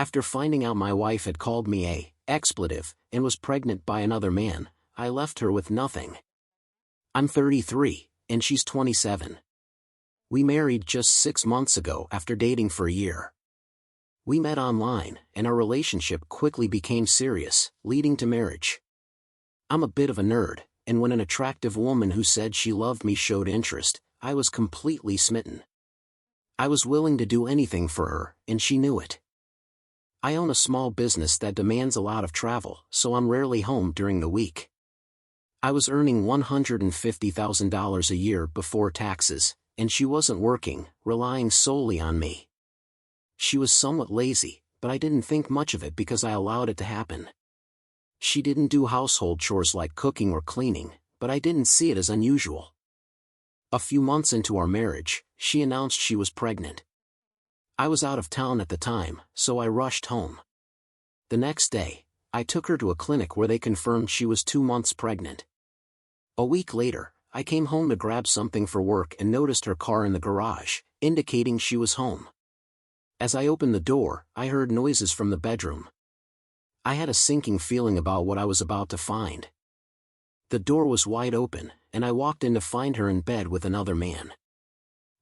After finding out my wife had called me a expletive and was pregnant by another man, I left her with nothing. I'm 33, and she's 27. We married just 6 months ago after dating for a year. We met online, and our relationship quickly became serious, leading to marriage. I'm a bit of a nerd, and when an attractive woman who said she loved me showed interest, I was completely smitten. I was willing to do anything for her, and she knew it. I own a small business that demands a lot of travel, so I'm rarely home during the week. I was earning $150,000 a year before taxes, and she wasn't working, relying solely on me. She was somewhat lazy, but I didn't think much of it because I allowed it to happen. She didn't do household chores like cooking or cleaning, but I didn't see it as unusual. A few months into our marriage, she announced she was pregnant. I was out of town at the time, so I rushed home. The next day, I took her to a clinic where they confirmed she was 2 months pregnant. A week later, I came home to grab something for work and noticed her car in the garage, indicating she was home. As I opened the door, I heard noises from the bedroom. I had a sinking feeling about what I was about to find. The door was wide open, and I walked in to find her in bed with another man.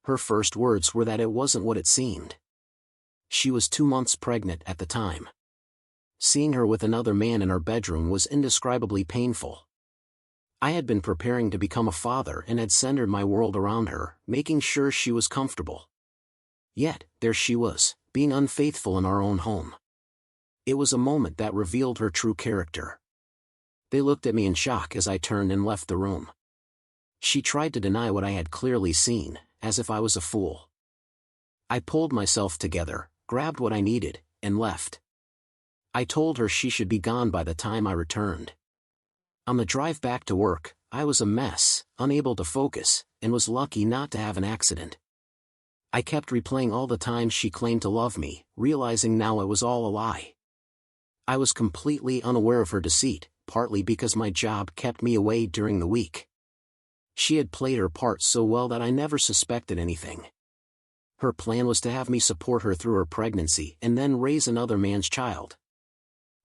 Her first words were that it wasn't what it seemed. She was 2 months pregnant at the time. Seeing her with another man in her bedroom was indescribably painful. I had been preparing to become a father and had centered my world around her, making sure she was comfortable. Yet, there she was, being unfaithful in our own home. It was a moment that revealed her true character. They looked at me in shock as I turned and left the room. She tried to deny what I had clearly seen, as if I was a fool. I pulled myself together, grabbed what I needed, and left. I told her she should be gone by the time I returned. On the drive back to work, I was a mess, unable to focus, and was lucky not to have an accident. I kept replaying all the times she claimed to love me, realizing now it was all a lie. I was completely unaware of her deceit, partly because my job kept me away during the week. She had played her part so well that I never suspected anything. Her plan was to have me support her through her pregnancy and then raise another man's child.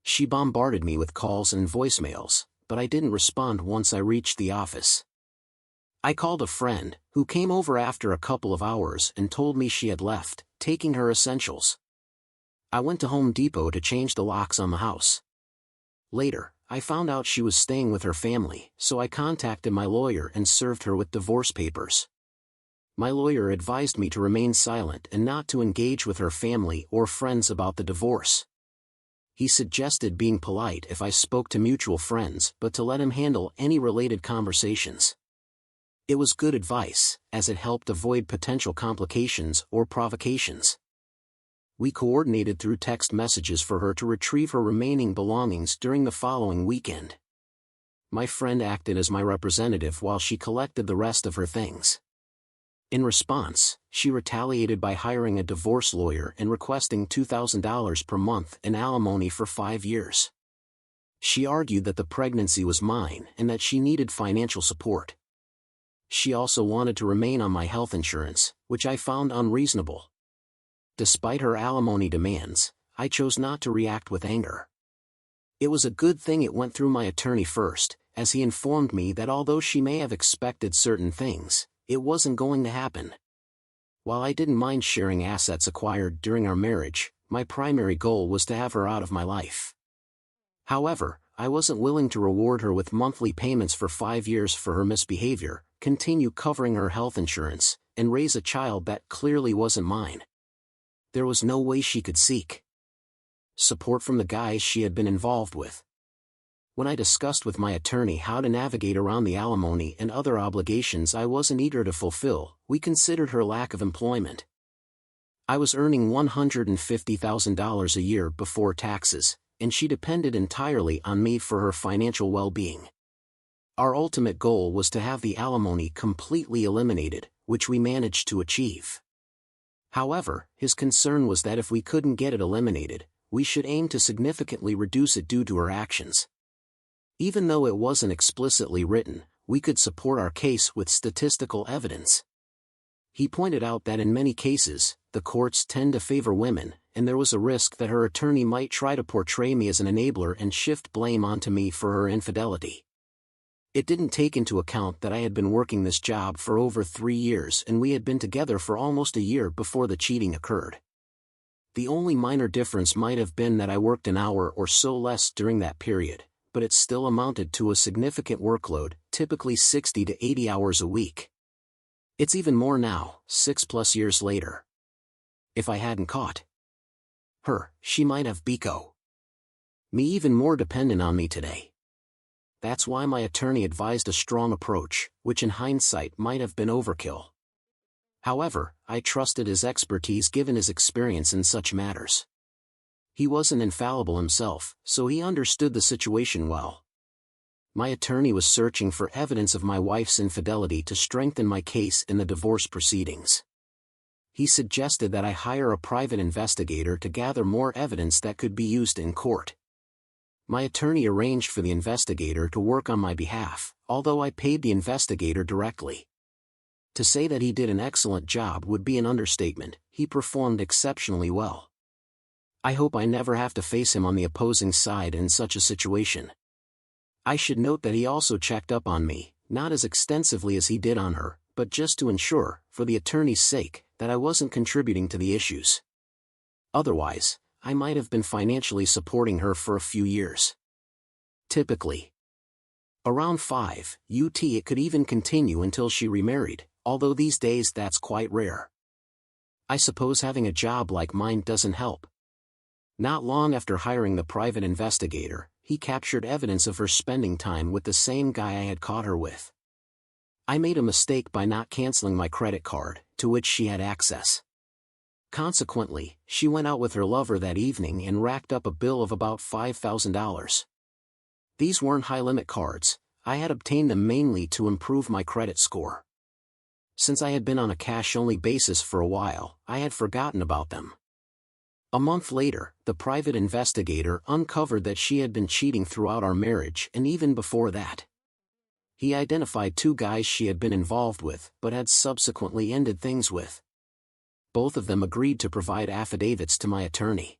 She bombarded me with calls and voicemails, but I didn't respond once I reached the office. I called a friend, who came over after a couple of hours and told me she had left, taking her essentials. I went to Home Depot to change the locks on the house. Later, I found out she was staying with her family, so I contacted my lawyer and served her with divorce papers. My lawyer advised me to remain silent and not to engage with her family or friends about the divorce. He suggested being polite if I spoke to mutual friends, but to let him handle any related conversations. It was good advice, as it helped avoid potential complications or provocations. We coordinated through text messages for her to retrieve her remaining belongings during the following weekend. My friend acted as my representative while she collected the rest of her things. In response, she retaliated by hiring a divorce lawyer and requesting $2,000 per month in alimony for 5 years. She argued that the pregnancy was mine and that she needed financial support. She also wanted to remain on my health insurance, which I found unreasonable. Despite her alimony demands, I chose not to react with anger. It was a good thing it went through my attorney first, as he informed me that although she may have expected certain things, it wasn't going to happen. While I didn't mind sharing assets acquired during our marriage, my primary goal was to have her out of my life. However, I wasn't willing to reward her with monthly payments for 5 years for her misbehavior, continue covering her health insurance, and raise a child that clearly wasn't mine. There was no way she could seek support from the guys she had been involved with. When I discussed with my attorney how to navigate around the alimony and other obligations I wasn't eager to fulfill, we considered her lack of employment. I was earning $150,000 a year before taxes, and she depended entirely on me for her financial well-being. Our ultimate goal was to have the alimony completely eliminated, which we managed to achieve. However, his concern was that if we couldn't get it eliminated, we should aim to significantly reduce it due to her actions. Even though it wasn't explicitly written, we could support our case with statistical evidence. He pointed out that in many cases, the courts tend to favor women, and there was a risk that her attorney might try to portray me as an enabler and shift blame onto me for her infidelity. It didn't take into account that I had been working this job for over 3 years and we had been together for almost a year before the cheating occurred. The only minor difference might have been that I worked an hour or so less during that period, but it still amounted to a significant workload, typically 60 to 80 hours a week. It's even more now, 6+ years later. If I hadn't caught her, she might have become me even more dependent on me today. That's why my attorney advised a strong approach, which in hindsight might have been overkill. However, I trusted his expertise given his experience in such matters. He wasn't infallible himself, so he understood the situation well. My attorney was searching for evidence of my wife's infidelity to strengthen my case in the divorce proceedings. He suggested that I hire a private investigator to gather more evidence that could be used in court. My attorney arranged for the investigator to work on my behalf, although I paid the investigator directly. To say that he did an excellent job would be an understatement. He performed exceptionally well. I hope I never have to face him on the opposing side in such a situation. I should note that he also checked up on me, not as extensively as he did on her, but just to ensure, for the attorney's sake, that I wasn't contributing to the issues. Otherwise, I might have been financially supporting her for a few years. Typically, around 5 UT it could even continue until she remarried, although these days that's quite rare. I suppose having a job like mine doesn't help. Not long after hiring the private investigator, he captured evidence of her spending time with the same guy I had caught her with. I made a mistake by not canceling my credit card, to which she had access. Consequently, she went out with her lover that evening and racked up a bill of about $5,000. These weren't high-limit cards. I had obtained them mainly to improve my credit score. Since I had been on a cash-only basis for a while, I had forgotten about them. A month later, the private investigator uncovered that she had been cheating throughout our marriage and even before that. He identified 2 guys she had been involved with but had subsequently ended things with. Both of them agreed to provide affidavits to my attorney.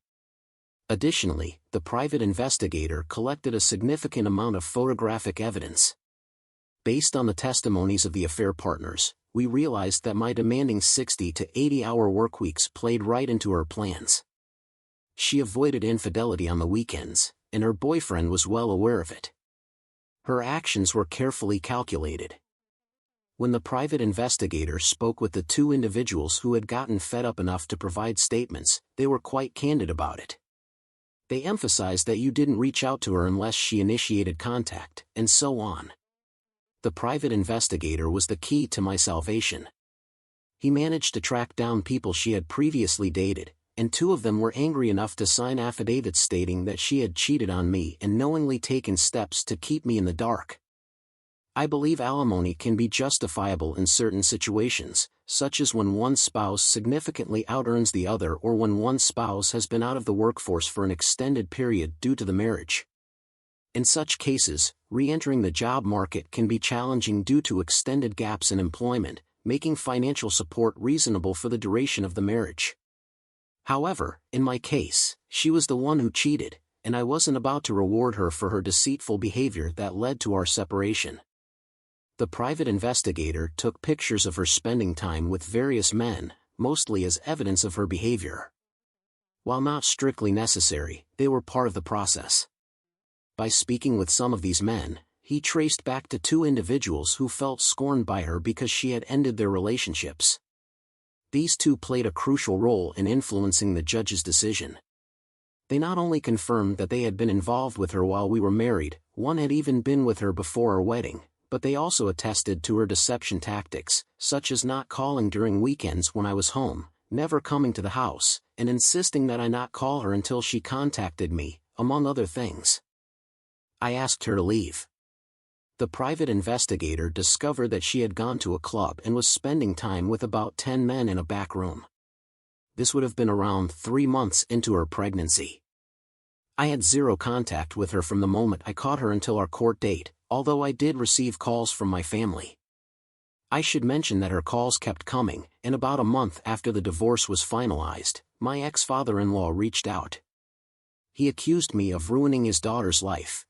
Additionally, the private investigator collected a significant amount of photographic evidence. Based on the testimonies of the affair partners, we realized that my demanding 60 to 80-hour workweeks played right into her plans. She avoided infidelity on the weekends, and her boyfriend was well aware of it. Her actions were carefully calculated. When the private investigator spoke with the 2 individuals who had gotten fed up enough to provide statements, they were quite candid about it. They emphasized that you didn't reach out to her unless she initiated contact, and so on. The private investigator was the key to my salvation. He managed to track down people she had previously dated, and 2 of them were angry enough to sign affidavits stating that she had cheated on me and knowingly taken steps to keep me in the dark. I believe alimony can be justifiable in certain situations, such as when one spouse significantly out-earns the other or when one spouse has been out of the workforce for an extended period due to the marriage. In such cases, re-entering the job market can be challenging due to extended gaps in employment, making financial support reasonable for the duration of the marriage. However, in my case, she was the one who cheated, and I wasn't about to reward her for her deceitful behavior that led to our separation. The private investigator took pictures of her spending time with various men, mostly as evidence of her behavior. While not strictly necessary, they were part of the process. By speaking with some of these men, he traced back to 2 individuals who felt scorned by her because she had ended their relationships. These 2 played a crucial role in influencing the judge's decision. They not only confirmed that they had been involved with her while we were married, one had even been with her before our wedding, but they also attested to her deception tactics, such as not calling during weekends when I was home, never coming to the house, and insisting that I not call her until she contacted me, among other things. I asked her to leave. The private investigator discovered that she had gone to a club and was spending time with about 10 men in a back room. This would have been around 3 months into her pregnancy. I had 0 contact with her from the moment I caught her until our court date, although I did receive calls from my family. I should mention that her calls kept coming, and about a month after the divorce was finalized, my ex-father-in-law reached out. He accused me of ruining his daughter's life.